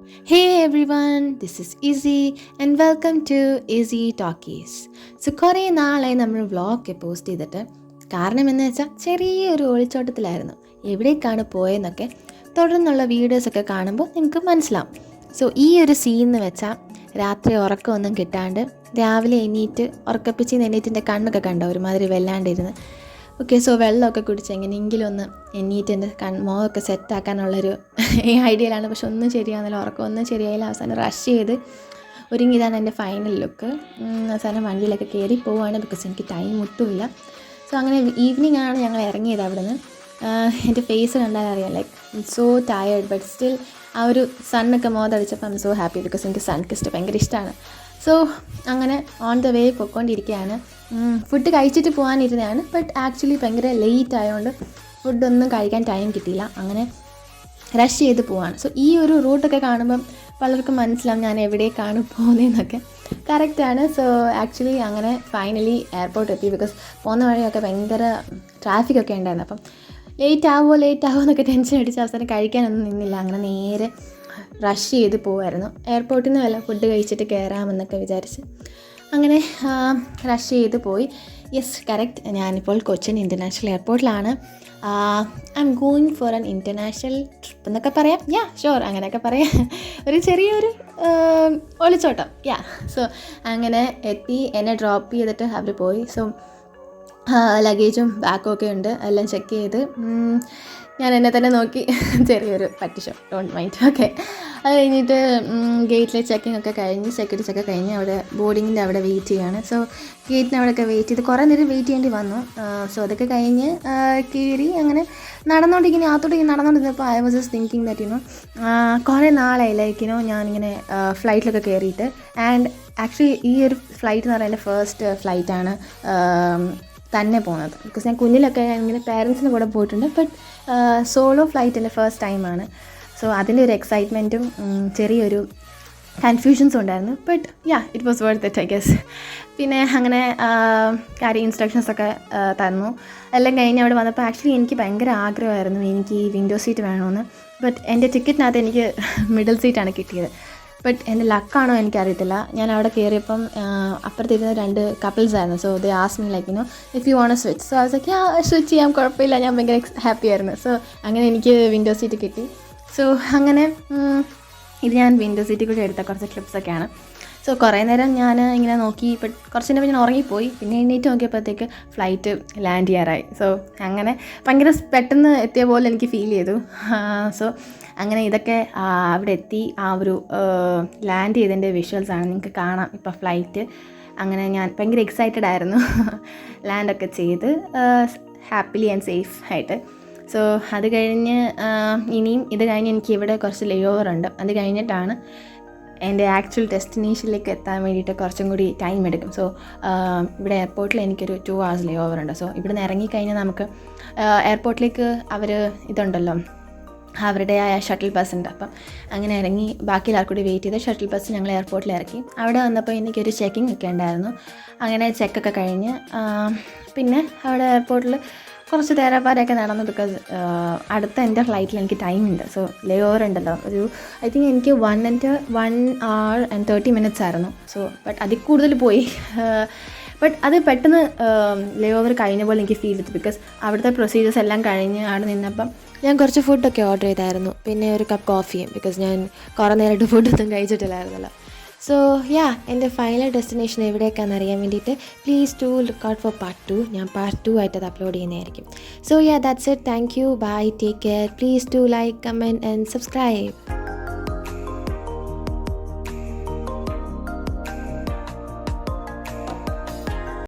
Hey everyone, this is Izzy and welcome to Izzy Talkies. കുറേ നാളായി നമ്മൾ vlog post ചെയ്തിട്ട്. കാരണം എന്ന് വെച്ചാൽ ചെറിയൊരു ഒളിച്ചോട്ടത്തിലായിരുന്നു. എവിടേക്കാണ് പോയെന്നൊക്കെ തുടർന്നുള്ള വീഡിയോസൊക്കെ കാണുമ്പോൾ നിങ്ങൾക്ക് മനസ്സിലാവും. ഈ ഒരു സീൻ എന്ന് വെച്ചാൽ രാത്രി ഉറക്കമൊന്നും കിട്ടാണ്ട് രാവിലെ എണീറ്റ് ഉറക്കപ്പിച്ചിന്ന് എണീറ്റിൻ്റെ കണ്ണൊക്കെ കണ്ടോ ഒരുമാതിരി വെല്ലാണ്ടിരുന്ന്. വെള്ളമൊക്കെ കുടിച്ച് എങ്ങനെയെങ്കിലും ഒന്ന് എണ്ണീറ്റ് എൻ്റെ മുഖമൊക്കെ സെറ്റാക്കാനുള്ളൊരു ഐഡിയയിലാണ്. പക്ഷെ ഒന്നും ശരിയാകുന്നില്ല, ഉറക്കമൊന്നും ശരിയായില്ല. അവസാനം റഷ് ചെയ്ത് ഒരുങ്ങിയതാണ് എൻ്റെ ഫൈനൽ ലുക്ക്. അവസാനം വണ്ടിയിലൊക്കെ കയറി പോവുകയാണ്, ബിക്കോസ് എനിക്ക് ടൈം ഒട്ടുമില്ല. അങ്ങനെ ഈവനിങ് ആണ് ഞങ്ങൾ ഇറങ്ങിയത് അവിടെ നിന്ന്. എൻ്റെ ഫേസ് കണ്ടാൽ അറിയാം, like so tired, but still ആ ഒരു സണ്ണൊക്കെ മുഖത്തടിച്ചപ്പോൾ I am so happy, because എനിക്ക് സൺകിസ്റ്റ് ഭയങ്കര ഇഷ്ടമാണ്. അങ്ങനെ ഓൺ ദ വേ പൊയ്ക്കൊണ്ടിരിക്കുകയാണ്. ഫുഡ് കഴിച്ചിട്ട് പോകാനിരുന്നതാണ്, ബട്ട് ആക്ച്വലി ഭയങ്കര ലേറ്റ് ആയതുകൊണ്ട് ഫുഡൊന്നും കഴിക്കാൻ ടൈം കിട്ടിയില്ല. അങ്ങനെ റഷ് ചെയ്ത് പോവാണ്. ഈ ഒരു റൂട്ടൊക്കെ കാണുമ്പം പലർക്കും മനസ്സിലാവും ഞാൻ എവിടേക്കാണ് പോകുന്നതെന്നൊക്കെ. കറക്റ്റാണ്. ആക്ച്വലി അങ്ങനെ ഫൈനലി എയർപോർട്ട് എത്തി. ബിക്കോസ് പോകുന്ന വഴിയൊക്കെ ഭയങ്കര ട്രാഫിക്കൊക്കെ ഉണ്ടായിരുന്നു. അപ്പം ലേറ്റ് ആവുമോ എന്നൊക്കെ ടെൻഷൻ അടിച്ച് അവസാനം കഴിക്കാനൊന്നും നിന്നില്ല. അങ്ങനെ നേരെ റഷ് ചെയ്ത് പോവായിരുന്നു. എയർപോർട്ടിൽ നിന്ന് വല്ല ഫുഡ് കഴിച്ചിട്ട് കയറാമെന്നൊക്കെ വിചാരിച്ച് അങ്ങനെ റഷ് ചെയ്ത് പോയി. Yes, correct. ഞാനിപ്പോൾ കൊച്ചിൻ ഇൻ്റർനാഷണൽ എയർപോർട്ടിലാണ്. I am going for an international trip എന്നൊക്കെ പറയാം. ഷുവർ, അങ്ങനെയൊക്കെ പറയാം. ഒരു ചെറിയൊരു ഒളിച്ചോട്ടം. അങ്ങനെ എത്തി. എന്നെ ഡ്രോപ്പ് ചെയ്തിട്ട് അവർ പോയി. ലഗേജും ബാഗും ഒക്കെ ഉണ്ട്, എല്ലാം ചെക്ക് ചെയ്ത് ഞാൻ എന്നെ തന്നെ നോക്കി ചെറിയൊരു പറ്റിഷോ, ഡോണ്ട് മൈൻഡ്. അത് കഴിഞ്ഞിട്ട് ഗേറ്റിലെ ചെക്കിംഗ് ഒക്കെ കഴിഞ്ഞ്, സെക്യൂരിറ്റി ചെക്ക് കഴിഞ്ഞ് അവിടെ ബോർഡിങ്ങിൻ്റെ അവിടെ വെയിറ്റ് ചെയ്യുകയാണ്. ഗേറ്റിന് അവിടെയൊക്കെ വെയിറ്റ് ചെയ്ത് കുറേ നേരം വെയിറ്റ് ചെയ്യേണ്ടി വന്നു. അതൊക്കെ കഴിഞ്ഞ് കയറി അങ്ങനെ നടന്നുകൊണ്ടിരുന്നപ്പോൾ I was just thinking that കുറേ നാളായി ഞാനിങ്ങനെ ഫ്ലൈറ്റിലൊക്കെ കയറിയിട്ട്. ആൻഡ് ആക്ച്വലി ഈ ഒരു ഫ്ലൈറ്റ് എന്ന് പറയുന്നത് ഫസ്റ്റ് ഫ്ലൈറ്റാണ് തന്നെ പോകുന്നത്. ബിക്കോസ് ഞാൻ കുഞ്ഞിലൊക്കെ ഇങ്ങനെ പേരൻസിൻ്റെ കൂടെ പോയിട്ടുണ്ട്, ബട്ട് സോളോ ഫ്ലൈറ്റ് എൻ്റെ ഫസ്റ്റ് ടൈമാണ്. അതിൻ്റെ ഒരു എക്സൈറ്റ്മെൻറ്റും ചെറിയൊരു കൺഫ്യൂഷൻസും ഉണ്ടായിരുന്നു. But it was worth it, I guess. പിന്നെ അങ്ങനെ കാര്യം ഇൻസ്ട്രക്ഷൻസൊക്കെ തന്നു. എല്ലാം കഴിഞ്ഞ് അവിടെ വന്നപ്പോൾ ആക്ച്വലി എനിക്ക് ഭയങ്കര ആഗ്രഹമായിരുന്നു എനിക്ക് ഈ വിൻഡോ സീറ്റ് വേണമെന്ന്. ബട്ട് എൻ്റെ ടിക്കറ്റിനകത്ത് എനിക്ക് മിഡിൽ സീറ്റാണ് കിട്ടിയത്. ബട്ട് എൻ്റെ ലക്കാണോ എനിക്കറിയത്തില്ല. ഞാൻ അവിടെ കയറിയപ്പം അപ്പുറത്തിരുന്ന 2 കപ്പിൾസ് ആയിരുന്നു. They asked me if you want switch. I was like switch ചെയ്യാം, കുഴപ്പമില്ല, ഞാൻ ഭയങ്കര ഹാപ്പി ആയിരുന്നു. അങ്ങനെ എനിക്ക് വിൻഡോ സീറ്റ് കിട്ടി. അങ്ങനെ ഇത് ഞാൻ വിൻഡോ സീറ്റിൽ കൂടി എടുത്ത കുറച്ച് ക്ലിപ്സൊക്കെയാണ്. കുറേ നേരം ഞാൻ ഇങ്ങനെ നോക്കി. ബട്ട് കുറച്ച് നേരം ഞാൻ ഉറങ്ങിപ്പോയി. പിന്നെ എണ്ണീറ്റ് നോക്കിയപ്പോഴത്തേക്ക് ഫ്ലൈറ്റ് ലാൻഡ് ചെയ്യാറായി. അങ്ങനെ ഭയങ്കര പെട്ടെന്ന് എത്തിയ പോലെ എനിക്ക് ഫീൽ ചെയ്തു. അങ്ങനെ ഇതൊക്കെ അവിടെ എത്തി ആ ഒരു ലാൻഡ് ചെയ്തതിൻ്റെ വിഷ്വൽസാണ് നിങ്ങൾക്ക് കാണാം ഇപ്പോൾ ഫ്ലൈറ്റ്. അങ്ങനെ ഞാൻ ഭയങ്കര എക്സൈറ്റഡ് ആയിരുന്നു ലാൻഡൊക്കെ ചെയ്ത് ഹാപ്പിലി ആൻഡ് സേഫ് ആയിട്ട്. അത് കഴിഞ്ഞ് ഇനിയും ഇത് കഴിഞ്ഞ് എനിക്ക് ഇവിടെ കുറച്ച് ലേ ഓവർ ഉണ്ട്. അത് കഴിഞ്ഞിട്ടാണ് എൻ്റെ ആക്ച്വൽ ഡെസ്റ്റിനേഷനിലേക്ക് എത്താൻ വേണ്ടിയിട്ട് കുറച്ചും കൂടി ടൈം എടുക്കും. ഇവിടെ എയർപോർട്ടിൽ എനിക്കൊരു 2 hours ലേ ഓവർ ഉണ്ട്. ഇവിടെ നിന്ന് ഇറങ്ങിക്കഴിഞ്ഞാൽ നമുക്ക് എയർപോർട്ടിലേക്ക് അവർ ഇതുണ്ടല്ലോ, അവരുടെ ഷട്ടിൽ ബസ് ഉണ്ട്. അപ്പം അങ്ങനെ ഇറങ്ങി ബാക്കി എല്ലാവർക്കും കൂടി വെയിറ്റ് ചെയ്ത് ഷട്ടിൽ ബസ് ഞങ്ങൾ എയർപോർട്ടിൽ ഇറക്കി. അവിടെ വന്നപ്പോൾ എനിക്കൊരു ചെക്കിംഗ് ഒക്കെ ഉണ്ടായിരുന്നു. അങ്ങനെ ചെക്കൊക്കെ കഴിഞ്ഞ് പിന്നെ അവിടെ എയർപോർട്ടിൽ കുറച്ച് തേരാപ്പാരൊക്കെ നടന്നു. ബിക്കോസ് അടുത്ത എൻ്റെ ഫ്ലൈറ്റിൽ എനിക്ക് ടൈമുണ്ട്. ലേ ഓവർ ഉണ്ടല്ലോ, ഒരു ഐ തിങ്ക് എനിക്ക് 1 hour and 30 minutes ആയിരുന്നു. ബട്ട് അതിൽ കൂടുതൽ പോയി. ബട്ട് അത് പെട്ടെന്ന് ലേ ഓവർ കഴിഞ്ഞ പോലെ എനിക്ക് ഫീൽ ചെയ്തു. ബിക്കോസ് അവിടുത്തെ പ്രൊസീജിയേഴ്സ് എല്ലാം കഴിഞ്ഞ് അവിടെ നിന്നപ്പം ഞാൻ കുറച്ച് ഫുഡൊക്കെ ഓർഡർ ചെയ്തായിരുന്നു. പിന്നെ ഒരു കപ്പ് കോഫിയും, ബിക്കോസ് ഞാൻ കുറേ നേരമായിട്ട് ഫുഡൊന്നും കഴിച്ചിട്ടില്ലായിരുന്നല്ലോ. എൻ്റെ ഫൈനൽ ഡെസ്റ്റിനേഷൻ എവിടേക്കാണെന്ന് അറിയാൻ വേണ്ടിയിട്ട് please to look out for part 2. ഞാൻ പാർട്ട് 2 ആയിട്ട് അത് അപ്ലോഡ് ചെയ്യുന്നതായിരിക്കും. That's it. Thank you. Bye. Take care. Please to like, comment and subscribe.